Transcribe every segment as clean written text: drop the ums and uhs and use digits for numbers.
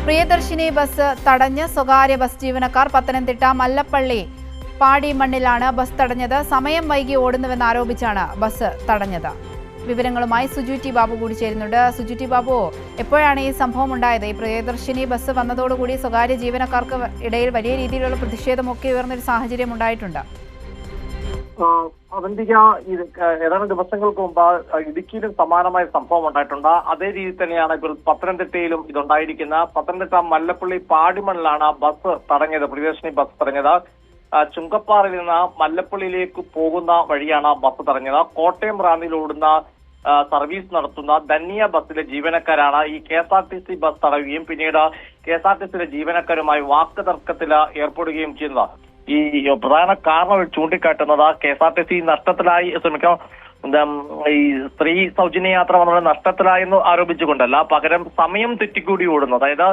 Priyadarshini bus തടഞ്ഞ് സ്വകാര്യ bus ജീവനക്കാർ. പത്തനംതിട്ട മല്ലപ്പള്ളി പാടിമണ്ണിലാണ് ബസ് തടഞ്ഞത്. സമയം വൈകി ഓടുന്നുവെന്നാരോപിച്ചാണ് ബസ് തടഞ്ഞത്. വിവരങ്ങളുമായി സുജു ടി ബാബു കൂടി ചേരുന്നുണ്ട്. സുജു ടി ബാബു, എപ്പോഴാണ് ഈ സംഭവം ഉണ്ടായത്? ഈ പ്രിയദർശിനി ബസ് വന്നതോടുകൂടി സ്വകാര്യ ജീവനക്കാർക്ക് ഇടയിൽ വലിയ രീതിയിലുള്ള പ്രതിഷേധമൊക്കെ ഉയർന്നൊരു സാഹചര്യം ഉണ്ടായിട്ടുണ്ട്. അവന്തിക ഏതാനും ദിവസങ്ങൾക്ക് മുമ്പ് ഇടുക്കിയിലും സമാനമായ സംഭവം ഉണ്ടായിട്ടുണ്ട്. അതേ രീതിയിൽ തന്നെയാണ് ഇപ്പോൾ പത്തനംതിട്ടയിലും ഇതുണ്ടായിരിക്കുന്നത്. പത്തനംതിട്ട മല്ലപ്പള്ളി പാടിമണ്ണിലാണ് ബസ് തടഞ്ഞത്, പ്രിയദർശിനി ബസ് തടഞ്ഞത്. ചുങ്കപ്പാറയിൽ നിന്ന് മല്ലപ്പള്ളിയിലേക്ക് പോകുന്ന വഴിയാണ് ബസ് തടഞ്ഞത്. കോട്ടയം റാന്നിയിൽ ഓടുന്ന സർവീസ് നടത്തുന്ന ധന്യ ബസ്സിലെ ജീവനക്കാരാണ് ഈ KSRTC ബസ് തടയുകയും പിന്നീട് KSRTCയിലെ ജീവനക്കാരുമായി വാക്ക് തർക്കത്തിൽ ഏർപ്പെടുകയും ചെയ്യുന്നത്. ഈ പ്രധാന കാരണം ചൂണ്ടിക്കാട്ടുന്നത് KSRTC നഷ്ടത്തിലായി ഈ സ്ത്രീ സൗജന്യ യാത്ര വന്നത് നഷ്ടത്തിലായെന്ന് ആരോപിച്ചുകൊണ്ടല്ല, പകരം സമയം തെറ്റിക്കൂടി ഓടുന്നു. അതായത്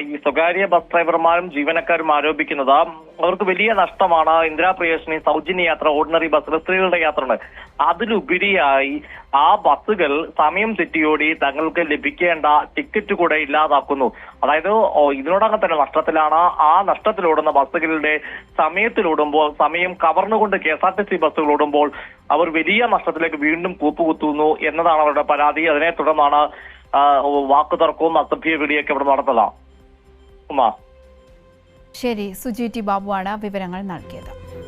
ഈ സ്വകാര്യ ബസ് ഡ്രൈവർമാരും ജീവനക്കാരും ആരോപിക്കുന്നത് അവർക്ക് വലിയ നഷ്ടമാണ് ഇന്ദിരാ പ്രിയദർശിനി സൗജന്യ യാത്ര, ഓർഡിനറി ബസ്, സ്ത്രീകളുടെ യാത്രയാണ്. അതിലുപരിയായി ആ ബസ്സുകൾ സമയം തെറ്റിയോടി തങ്ങൾക്ക് ലഭിക്കേണ്ട ടിക്കറ്റ് കൂടെ ഇല്ലാതാക്കുന്നു. അതായത് ഇതിനോടകം തന്നെ നഷ്ടത്തിലാണ്. ആ നഷ്ടത്തിലോടുന്ന ബസ്സുകളുടെ സമയത്തിലോടുമ്പോൾ, സമയം കവർന്നുകൊണ്ട് KSRTC ബസ്സുകൾ ഓടുമ്പോൾ അവർ വലിയ നഷ്ടത്തിലേക്ക് വീണ്ടും കൂപ്പുകുത്തുന്നു എന്നതാണ് അവരുടെ പരാതി. അതിനെ തുടർന്നാണ് വാക്കുതർക്കവും അസഭ്യ വിളിയൊക്കെ ഇവിടെ നടന്നതാണ്. ശരി, സുജി ടി ബാബുവാണ് വിവരങ്ങൾ നൽകിയത്.